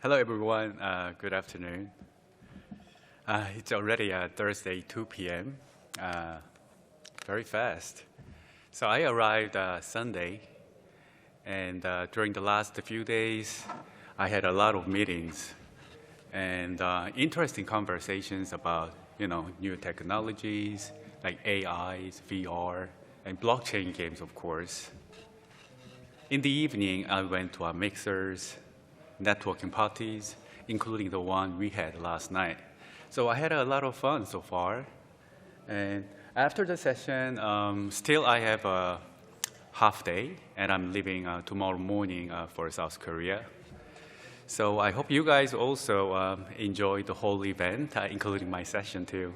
Hello, everyone. Good afternoon. It's already Thursday, 2 p.m. Very fast. So I arrived Sunday, and during the last few days, I had a lot of meetings and interesting conversations about, new technologies like AIs, VR, and blockchain games, of course. In the evening, I went to mixers, networking parties, including the one we had last night. So I had a lot of fun so far. And after the session, still I have a half day, and I'm leaving tomorrow morning for South Korea. So I hope you guys also enjoy the whole event, including my session too.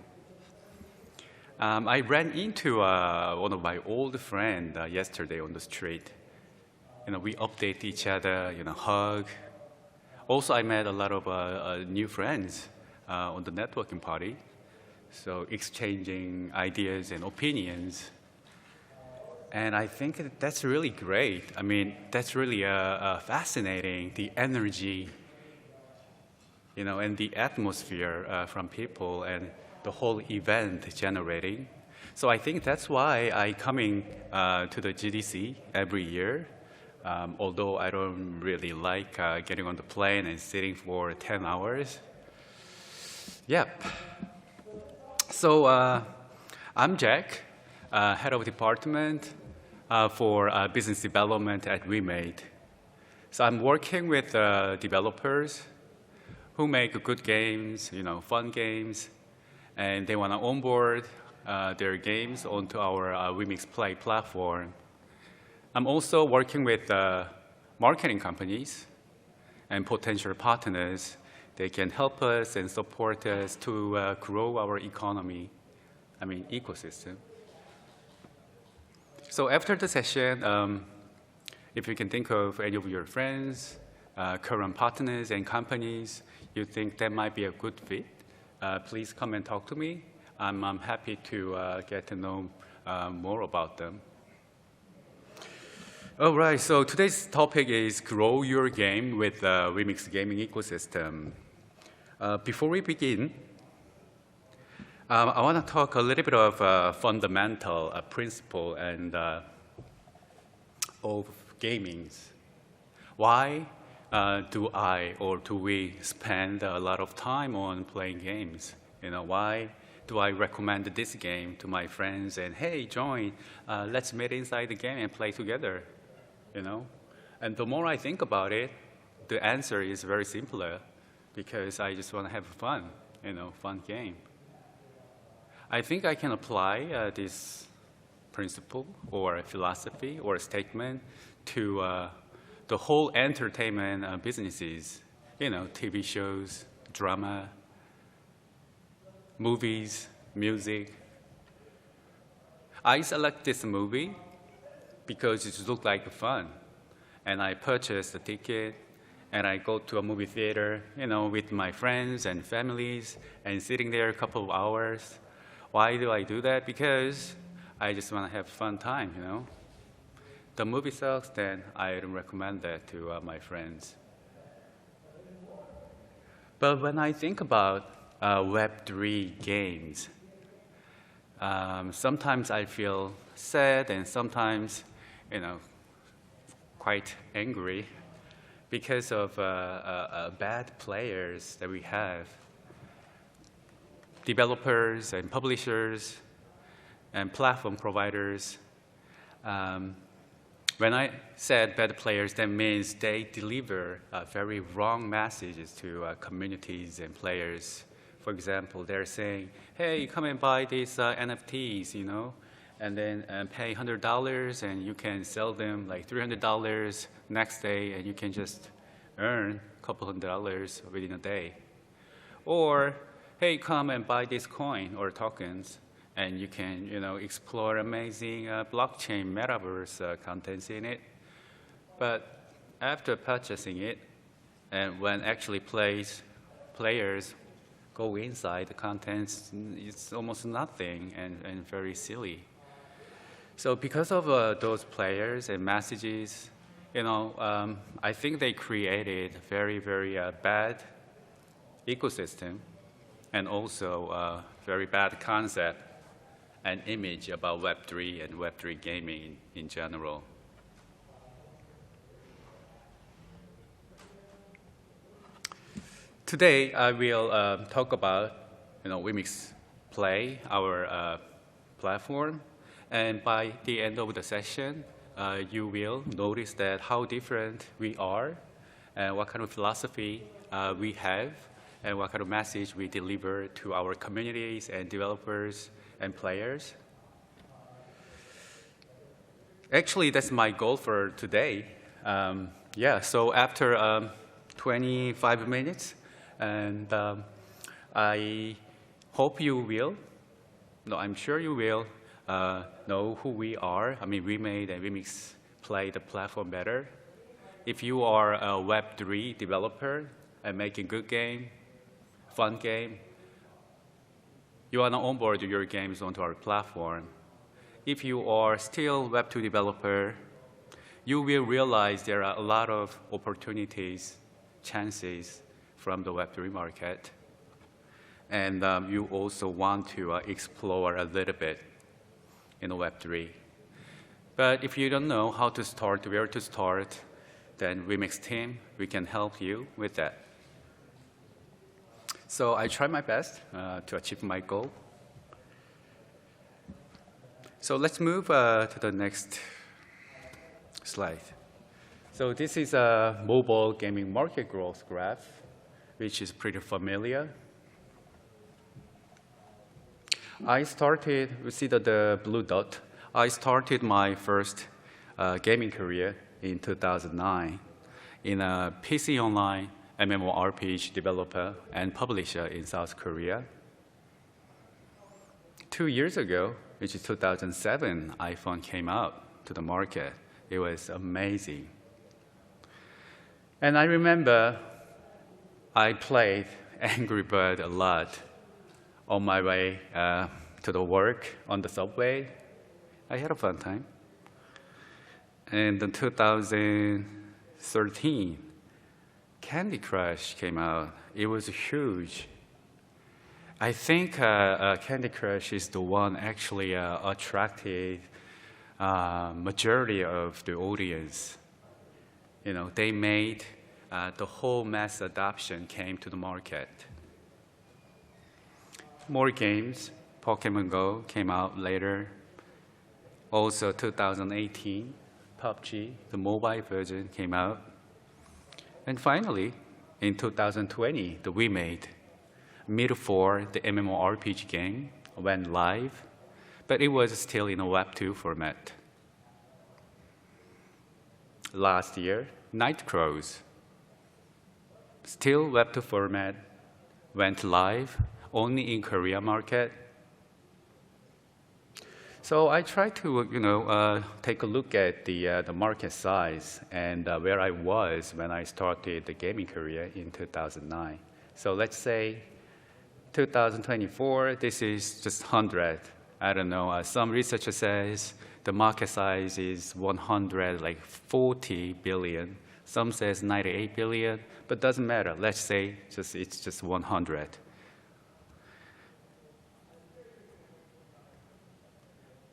I ran into one of my old friends yesterday on the street. We update each other, hug. Also, I met a lot of new friends on the networking party, so exchanging ideas and opinions. And I think that's really great. I mean, that's really fascinating, the energy, and the atmosphere from people and the whole event generating. So I think that's why I coming to the GDC every year. Although I don't really like getting on the plane and sitting for 10 hours. Yep. So I'm Jack, head of department for business development at WEMADE. So I'm working with developers who make good games, fun games, and they want to onboard their games onto our WEMIX Play platform. I'm also working with marketing companies and potential partners. They can help us and support us to grow our ecosystem. So after the session, if you can think of any of your friends, current partners and companies you think that might be a good fit, please come and talk to me. I'm happy to get to know more about them. All right, so today's topic is grow your game with the WEMIX gaming ecosystem. Before we begin, I want to talk a little bit of fundamental principle and of gaming. Why do we spend a lot of time on playing games? Why do I recommend this game to my friends and, hey, join, let's meet inside the game and play together? And the more I think about it, the answer is very simpler, because I just want to have fun, fun game. I think I can apply this principle or philosophy or statement to the whole entertainment businesses, TV shows, drama, movies, music. I select this movie because it looked like fun. And I purchased a ticket, and I go to a movie theater, with my friends and families, and sitting there a couple of hours. Why do I do that? Because I just want to have a fun time, The movie sucks, then I don't recommend that to my friends. But when I think about Web3 games, sometimes I feel sad, and sometimes quite angry because of bad players that we have. Developers and publishers and platform providers. When I said bad players, that means they deliver very wrong messages to communities and players. For example, they're saying, hey, come and buy these NFTs, and then pay $100, and you can sell them like $300 next day, and you can just earn a couple $100 within a day. Or, hey, come and buy this coin or tokens, and you can, explore amazing blockchain metaverse contents in it. But after purchasing it, and when actually players go inside the contents, it's almost nothing and very silly. So because of those players and messages, I think they created very, very bad ecosystem and also a very bad concept and image about Web3 and Web3 gaming in general. Today, I will talk about WEMIX Play, our platform. And by the end of the session, you will notice that how different we are and what kind of philosophy we have and what kind of message we deliver to our communities and developers and players. Actually, that's my goal for today. So after 25 minutes, and I hope you will, I'm sure you will, know who we are. I mean, WEMADE and WEMIX Play the platform better. If you are a Web3 developer and making good game, fun game, you want to onboard your games onto our platform. If you are still Web2 developer, you will realize there are a lot of opportunities, chances from the Web3 market. And you also want to explore a little bit in Web3. But if you don't know how to start, where to start, then WEMIX team, we can help you with that. So I try my best to achieve my goal. So let's move to the next slide. So this is a mobile gaming market growth graph, which is pretty familiar. I started, you see the blue dot. I started my first gaming career in 2009 in a PC online MMORPG developer and publisher in South Korea. 2 years ago, which is 2007, iPhone came out to the market. It was amazing. And I remember I played Angry Bird a lot on my way to the work on the subway. I had a fun time. And in 2013, Candy Crush came out. It was huge. I think Candy Crush is the one actually attracted majority of the audience. They made the whole mass adoption came to the market. More games, Pokemon Go came out later. Also 2018, PUBG, the mobile version came out. And finally, in 2020, the WEMADE, mid-4, the MMORPG game, went live, but it was still in a Web2 format. Last year, Night Crows, still Web2 format, went live, only in Korea market. So I tried to, take a look at the market size and where I was when I started the gaming career in 2009. So let's say 2024, this is just 100. I don't know. Some researcher says the market size is 140 billion. Some says 98 billion, but doesn't matter. Let's say it's just 100.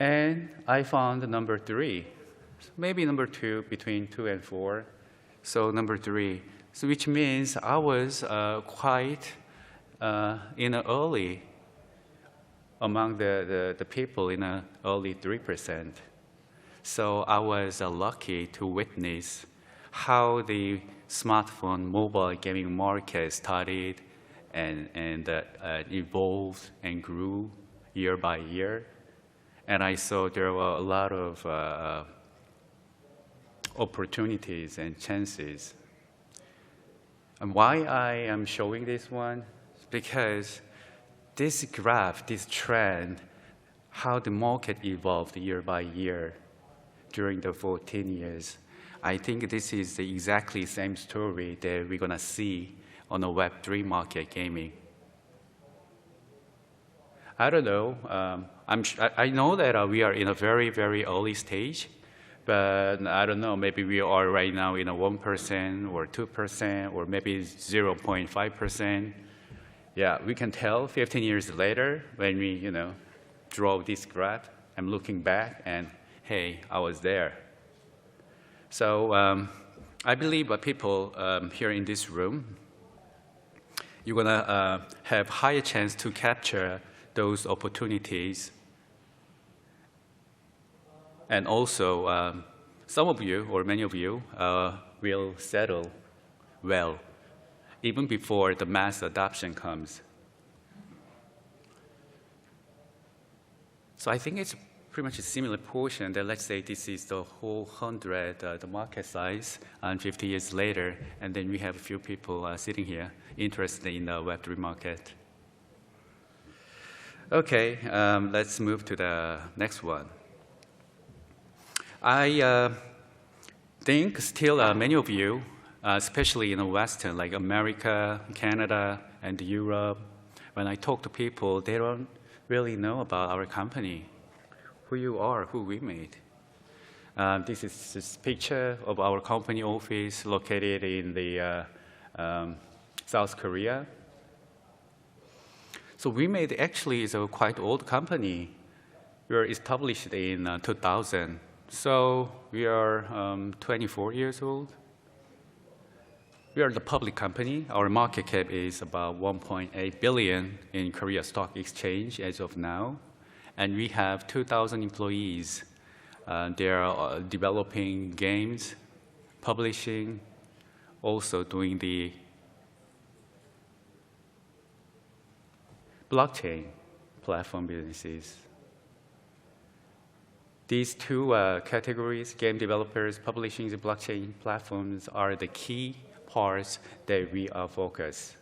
And I found number 3, maybe number 2, between 2 and 4. So number 3, so which means I was quite in an early, among the people in an early 3%. So I was lucky to witness how the smartphone mobile gaming market started and evolved and grew year by year. And I saw there were a lot of opportunities and chances. And why I am showing this one? Because this graph, this trend, how the market evolved year by year during the 14 years, I think this is the exactly same story that we're going to see on the Web3 market gaming. I don't know. I know that we are in a very, very early stage, But I don't know, maybe we are right now in a 1% or 2% or maybe 0.5%. Yeah, we can tell 15 years later when we, draw this graph, I'm looking back and, hey, I was there. So I believe people here in this room, you're gonna have higher chance to capture those opportunities. And also, some of you or many of you will settle well, even before the mass adoption comes. So I think it's pretty much a similar portion that, let's say this is the whole 100, the market size, and 50 years later, and then we have a few people sitting here interested in the Web3 market. Okay, let's move to the next one. I think still many of you, especially in the Western, like America, Canada, and Europe, when I talk to people, they don't really know about our company, who you are, who we made. This is this picture of our company office located in the South Korea. So WEMADE actually is a quite old company. We were established in 2000. So we are 24 years old. We are the public company. Our market cap is about 1.8 billion in Korea Stock Exchange as of now. And we have 2,000 employees. They are developing games, publishing, also doing the blockchain platform businesses. These two categories, game developers, publishing, and blockchain platforms, are the key parts that we are focused.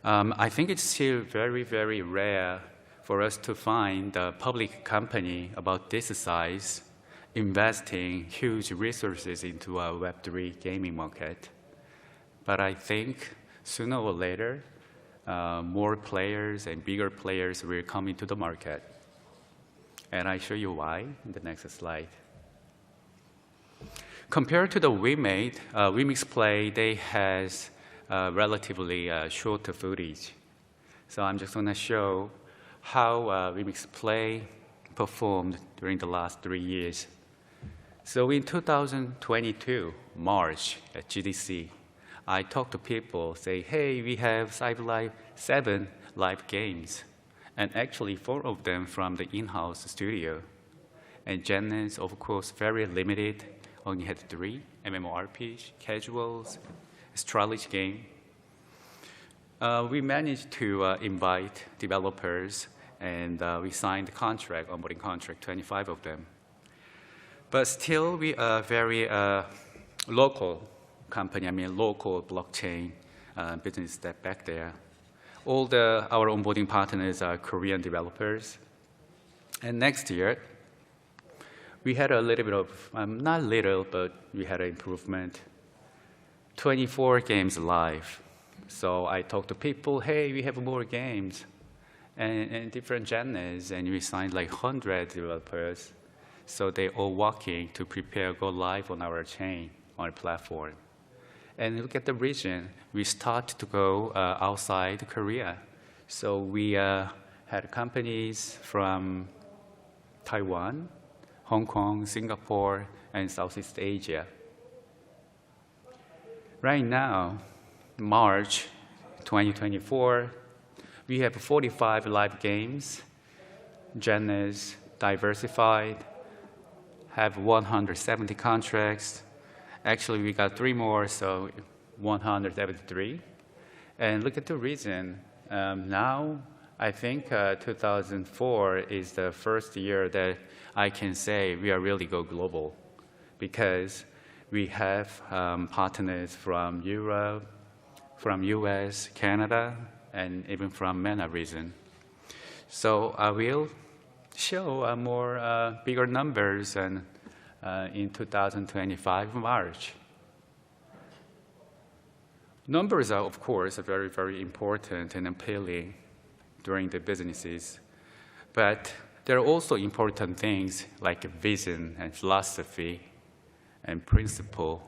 I think it's still very, very rare for us to find a public company about this size investing huge resources into a Web3 gaming market. But I think sooner or later, more players and bigger players will come into the market. And I show you why in the next slide. Compared to the WEMADE, WEMIX Play, they has relatively shorter footage. So I'm just going to show how WEMIX Play performed during the last 3 years. So in 2022, March at GDC, I talked to people, say, hey, we have 7 live games. And actually 4 of them from the in-house studio. And Genesis, of course, very limited, only had 3, MMORPG, casuals, strategy game. We managed to invite developers, and we signed the contract, onboarding contract, 25 of them. But still, we are very local company, local blockchain business that back there. All our onboarding partners are Korean developers. And next year, we had a little bit of, not little, but we had an improvement. 24 games live. So I talked to people, hey, we have more games and different genres, and we signed like 100 developers. So they all working to prepare go live on our chain, on our platform. And look at the region. We start to go outside Korea. So we had companies from Taiwan, Hong Kong, Singapore, and Southeast Asia. Right now, March 2024, we have 45 live games. Genres diversified, have 170 contracts. Actually, we got 3 more, so 173. And look at the region. Now, I think 2004 is the first year that I can say we are really go global, because we have partners from Europe, from US, Canada, and even from MENA region. So I will show more bigger numbers and in 2025 March. Numbers are, of course, very, very important and appealing during the businesses. But there are also important things like vision and philosophy and principle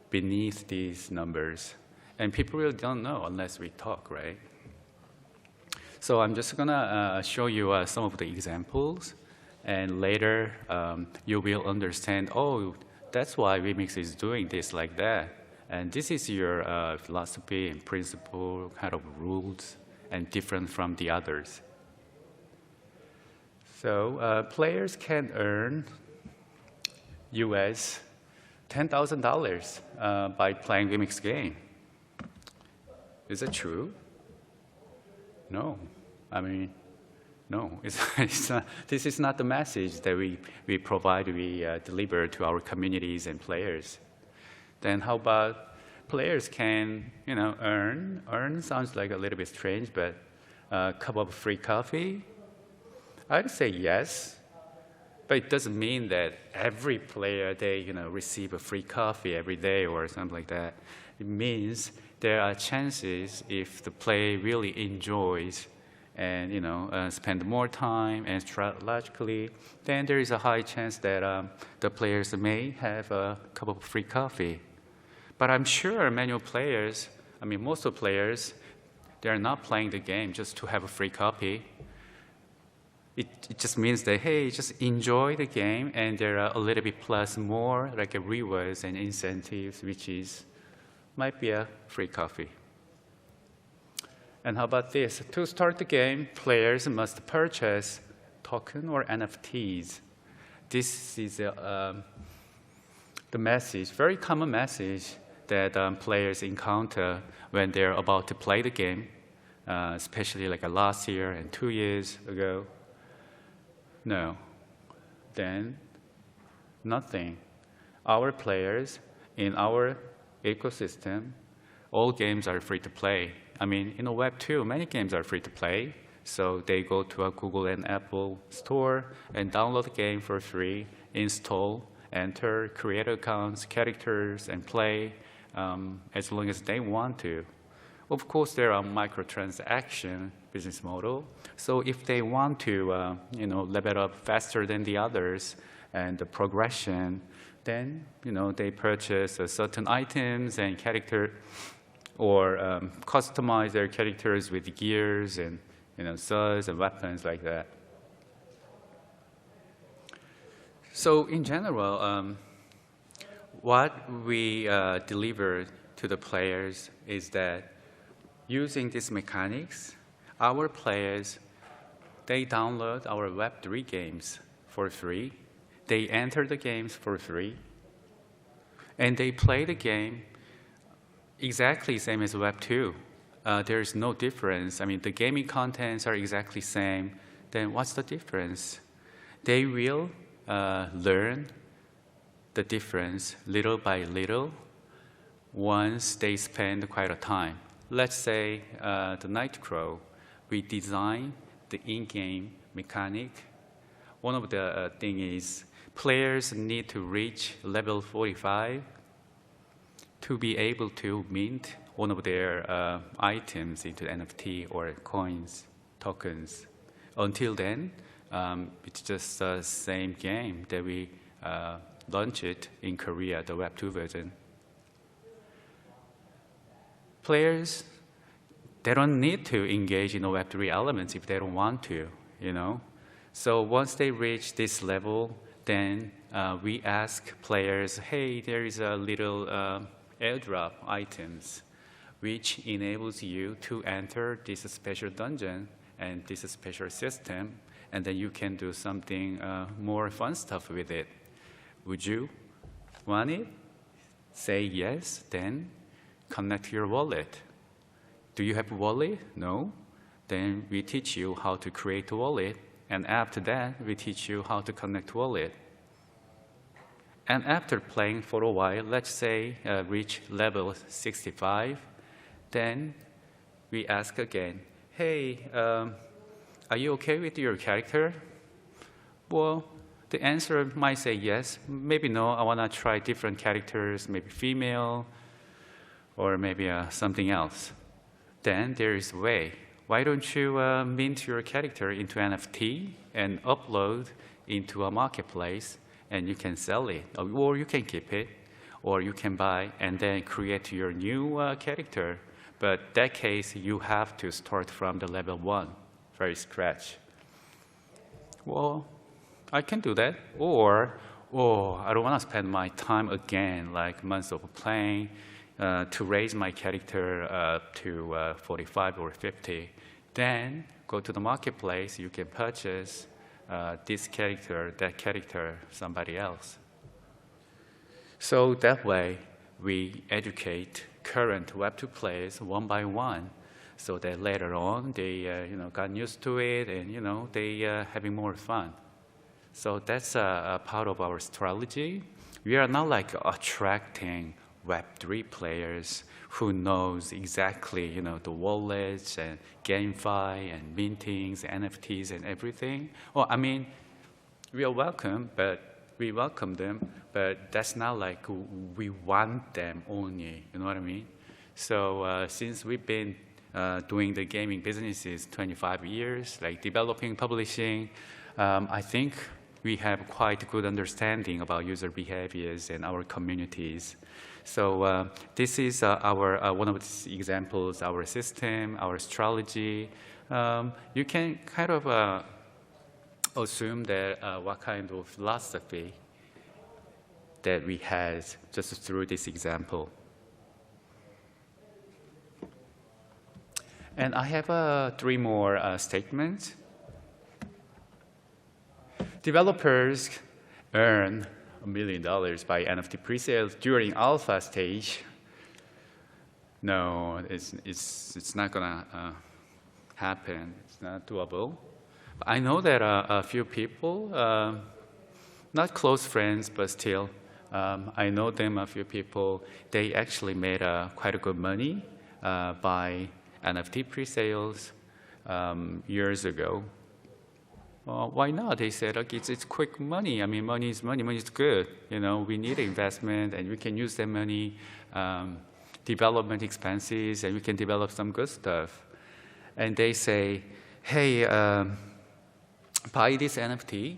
beneath these numbers. And people really don't know unless we talk, right? So I'm just gonna show you some of the examples, and later you will understand, oh, that's why WEMIX is doing this like that. And this is your philosophy and principle kind of rules and different from the others. So players can earn US $10,000 by playing WEMIX game. Is that true? No. I mean, no. It's not, this is not the message that we provide, we deliver to our communities and players. Then how about players can, earn sounds like a little bit strange, but a cup of free coffee? I'd say yes, but it doesn't mean that every player, they receive a free coffee every day or something like that. It means there are chances if the player really enjoys and spend more time and strategically, then there is a high chance that the players may have a cup of free coffee. But I'm sure many players, most of the players, they're not playing the game just to have a free coffee. It just means that, hey, just enjoy the game, and there are a little bit plus more like rewards and incentives, which might be a free coffee. And how about this? To start the game, players must purchase token or NFTs. This is the message, very common message that players encounter when they're about to play the game, especially like last year and 2 years ago. No, then nothing. Our players in our ecosystem, all games are free to play. In Web 2, many games are free to play. So they go to a Google and Apple store and download the game for free, install, enter, create accounts, characters, and play as long as they want to. Of course, there are microtransaction business model. So if they want to, level up faster than the others and the progression, then, they purchase certain items and character, or customize their characters with gears and, swords and weapons like that. So in general, what we deliver to the players is that using these mechanics, our players, they download our Web3 games for free. They enter the games for free. And they play the game exactly same as Web 2. There's no difference. The gaming contents are exactly same. Then what's the difference? They will learn the difference little by little once they spend quite a time. Let's say the Night Crow, we design the in-game mechanic. One of the things is players need to reach level 45 to be able to mint one of their items into NFT or coins, tokens. Until then, it's just the same game that we launched in Korea, the Web 2 version. Players, they don't need to engage in the Web 3 elements if they don't want to, So once they reach this level, then we ask players, hey, there is a little airdrop items, which enables you to enter this special dungeon and this special system, and then you can do something more fun stuff with it. Would you want it? Say yes, then connect your wallet. Do you have a wallet? No? Then we teach you how to create a wallet, and after that, we teach you how to connect wallet. And after playing for a while, let's say reach level 65, then we ask again, hey, are you okay with your character? Well, the answer might say yes, maybe no, I want to try different characters, maybe female, or maybe something else. Then there is a way. why don't you mint your character into NFT and upload into a marketplace, and you can sell it, or you can keep it, or you can buy and then create your new character. But in that case, you have to start from the level 1, very scratch. Well, I can do that. Or, oh, I don't want to spend my time again, like months of playing, to raise my character to 45 or 50. Then go to the marketplace, you can purchase this character, that character, somebody else. So that way, we educate current Web2 players one by one, so that later on they got used to it, and they having more fun. So that's a part of our strategy. We are not like attracting Web3 players who knows exactly the wallets and GameFi and mintings, NFTs and everything. Well, I mean, we are welcome, but we welcome them, but that's not like we want them only, you know what I mean? So since we've been doing the gaming businesses 25 years, like developing, publishing, I think we have quite good understanding about user behaviors and our communities. So this is our one of the examples, our system, our strategy. You can kind of assume that what kind of philosophy that we had just through this example. And I have 3 more statements. Developers earn $1 million by NFT presales during alpha stage. No, it's not gonna happen. It's not doable. I know that a few people, not close friends, but still, I know them, a few people, they actually made quite a good money by NFT presales years ago. Why not? They said, okay, it's quick money. I mean, money is money. Money is good. We need investment, and we can use that money, development expenses, and we can develop some good stuff. And they say, hey, buy this NFT,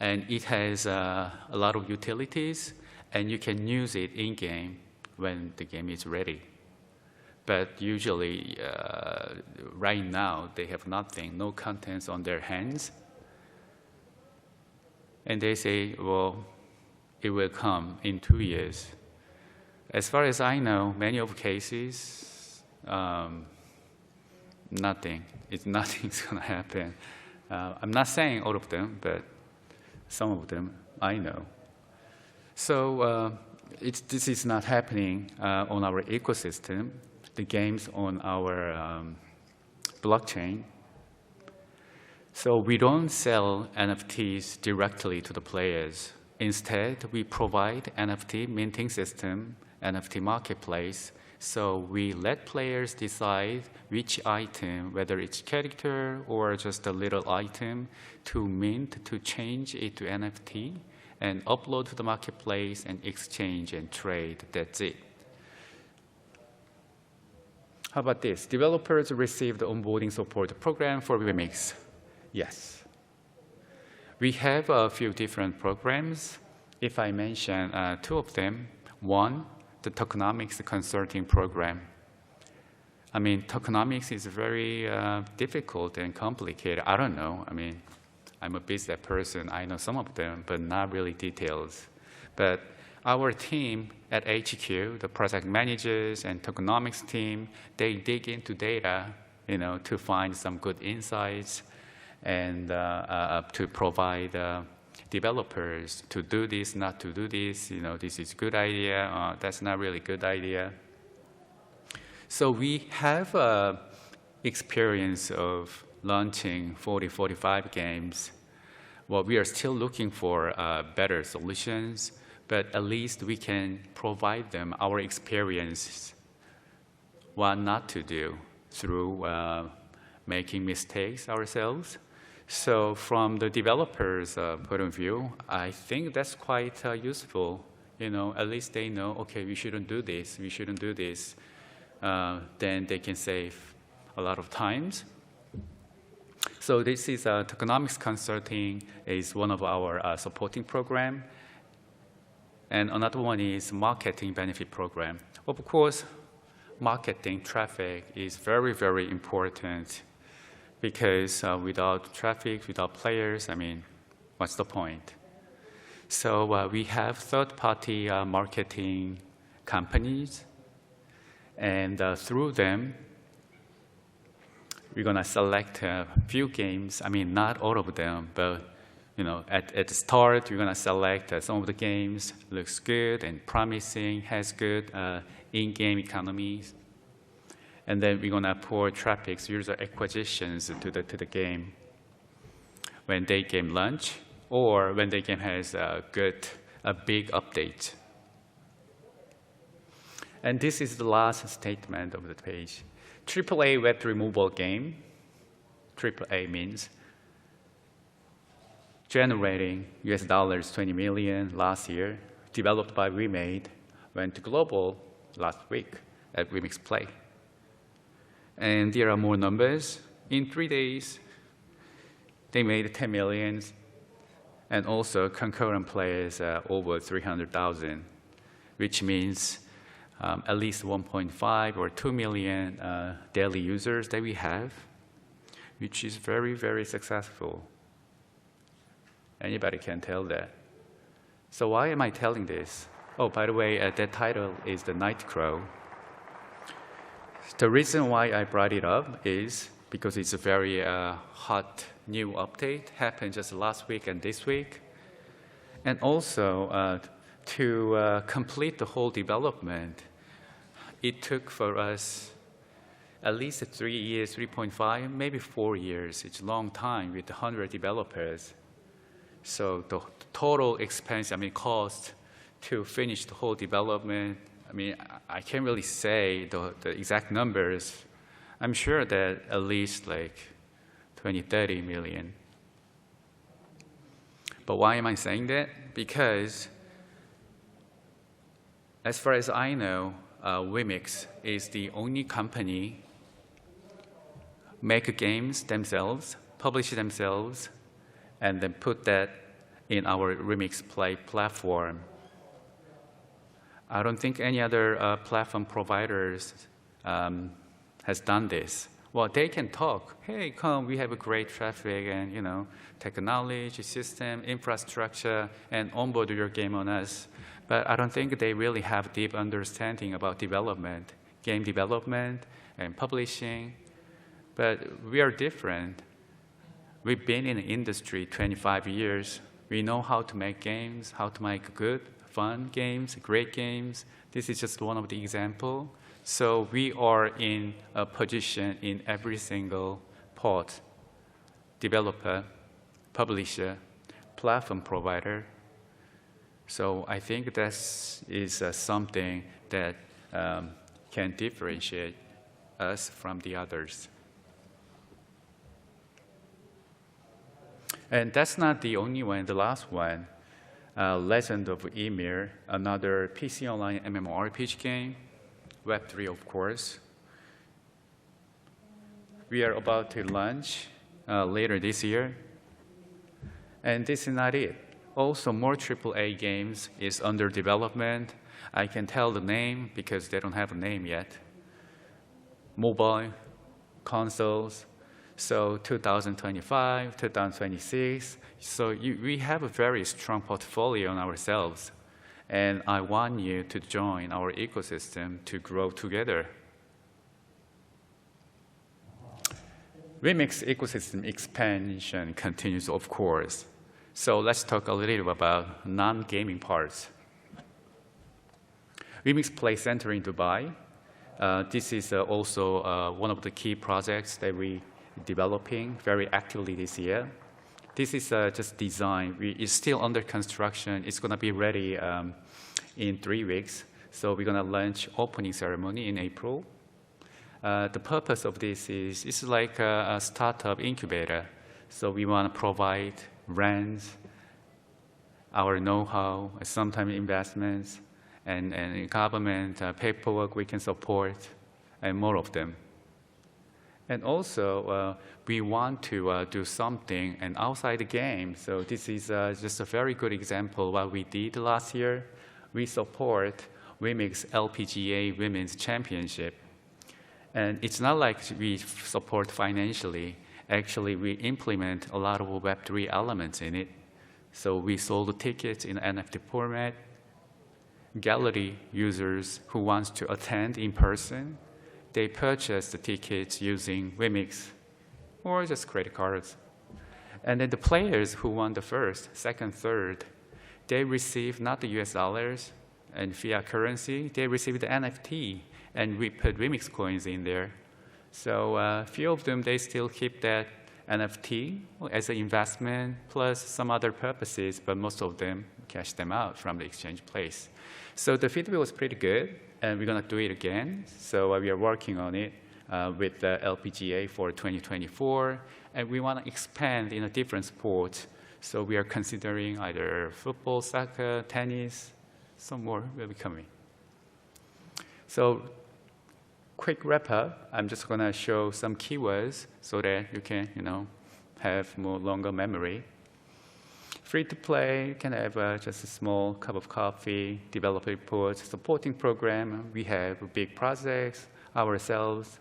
and it has a lot of utilities, and you can use it in-game when the game is ready. But usually, right now, they have nothing, no contents on their hands. And they say, well, it will come in 2 years. As far as I know, many of cases, nothing's going to happen. I'm not saying all of them, but some of them I know. So this is not happening on our ecosystem, the games on our blockchain. So we don't sell NFTs directly to the players. Instead, we provide NFT minting system, NFT marketplace. So we let players decide which item, whether it's character or just a little item, to mint, to change it to NFT, and upload to the marketplace and exchange and trade. That's it. How about this? Developers receive the onboarding support program for WEMIX. Yes. We have a few different programs. If I mention 2 of them, one, the tokenomics consulting program. I mean, tokenomics is very difficult and complicated. I don't know. I mean, I'm a business person. I know some of them, but not really details. But our team at HQ, the project managers and tokenomics team, they dig into data, to find some good insights and to provide developers to do this, not to do this. This is good idea. That's not really good idea. So we have experience of launching 40, 45 games. Well, we are still looking for better solutions, but at least we can provide them our experience, what not to do through making mistakes ourselves. So from the developers' point of view, I think that's quite useful. At least they know, okay, we shouldn't do this, we shouldn't do this. Then they can save a lot of times. So this is tokenomics consulting is one of our supporting program. And another one is marketing benefit program. Of course, marketing traffic is very, very important because without traffic, without players, I mean, what's the point? So we have third-party marketing companies, and through them, we're gonna select a few games. I mean, not all of them, but at the start, we're gonna select some of the games looks good and promising, has good in-game economies, and then we're gonna pour traffic, user acquisitions to the game when the game launch or when the game has a big update. And this is the last statement of the page. AAA Web3 mobile game, AAA means generating US dollars 20 million last year, developed by WEMADE, went global last week at WEMIX Play. And there are more numbers. In 3 days, they made 10 million, and also concurrent players over 300,000, which means at least 1.5 or 2 million daily users that we have, which is very, very successful. Anybody can tell that. So why am I telling this? Oh, by the way, that title is The Night Crow. The reason why I brought it up is because it's a very hot new update, happened just last week and this week. And also, to complete the whole development, it took for us at least 3 years, 3.5, maybe 4 years. It's a long time with 100 developers. So the total expense, I mean, cost to finish the whole development, I mean, I can't really say the exact numbers. I'm sure that at least like 20, 30 million. But why am I saying that? Because as far as I know, WEMIX is the only company make games themselves, publish themselves, and then put that in our WEMIX Play platform. I don't think any other platform providers has done this. Well, they can talk. Hey, come, we have a great traffic and technology, system, infrastructure, and onboard your game on us. But I don't think they really have deep understanding about development, game development and publishing. But we are different. We've been in the industry 25 years. We know how to make games, how to make good, fun games, great games. This is just one of the examples. So we are in a position in every single part: developer, publisher, platform provider. So I think this is something that can differentiate us from the others. And that's not the only one, the last one. Legend of Emir, another PC Online MMORPG game, Web3 of course. We are about to launch later this year. And this is not it. Also, more AAA games is under development. I can tell the name because they don't have a name yet. Mobile, consoles, so 2025, 2026. So we have a very strong portfolio on ourselves. And I want you to join our ecosystem to grow together. WEMIX ecosystem expansion continues, of course. So let's talk a little about non-gaming parts. WEMIX Play Center in Dubai. This is also one of the key projects that we are developing very actively this year. This is just design. It's still under construction. It's going to be ready in 3 weeks. So we're going to launch opening ceremony in April. The purpose of this is it's like a startup incubator. So we want to provide brands, our know-how, sometimes investments, and government paperwork we can support, and more of them. And also, we want to do something and outside the game. So this is just a very good example of what we did last year. We support WEMIX LPGA Women's Championship. And it's not like we support financially. Actually, we implement a lot of Web3 elements in it. So we sold tickets in NFT format. Gallery users who want to attend in person, they purchase the tickets using WEMIX or just credit cards. And then the players who won the first, second, third, they receive not the US dollars and fiat currency, they receive the NFT, and we put WEMIX coins in there. So a few of them, they still keep that NFT as an investment plus some other purposes, but most of them cash them out from the exchange place. So the feedback was pretty good, and we're going to do it again. So we are working on it with the LPGA for 2024, and we want to expand in a different sport. So we are considering either football, soccer, tennis, some more will be coming. So quick wrap up, I'm just going to show some keywords so that you can, have more longer memory. Free to play, you can have just a small cup of coffee, develop a report, supporting program. We have big projects, ourselves,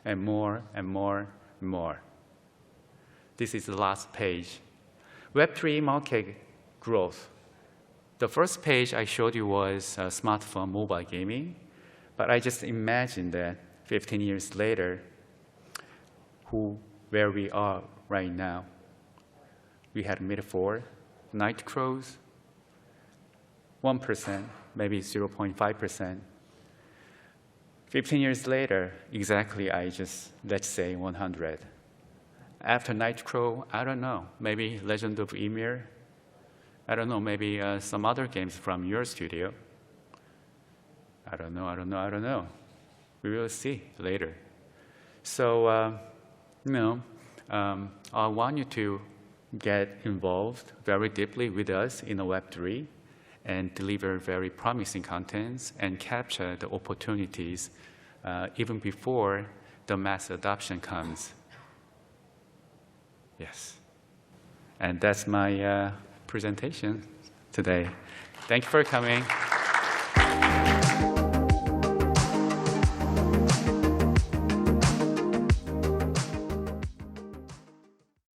and more and more and more. This is the last page. Web3 market growth. The first page I showed you was smartphone mobile gaming, but I just imagined that 15 years later, where we are right now. We had metaphor, night crows, 1%, maybe 0.5%. 15 years later, exactly, let's say 100. After night crow, I don't know, maybe Legend of Emir. I don't know, maybe some other games from your studio. I don't know. We will see later. So, I want you to get involved very deeply with us in the Web3 and deliver very promising contents and capture the opportunities even before the mass adoption comes. Yes. And that's my presentation today. Thank you for coming.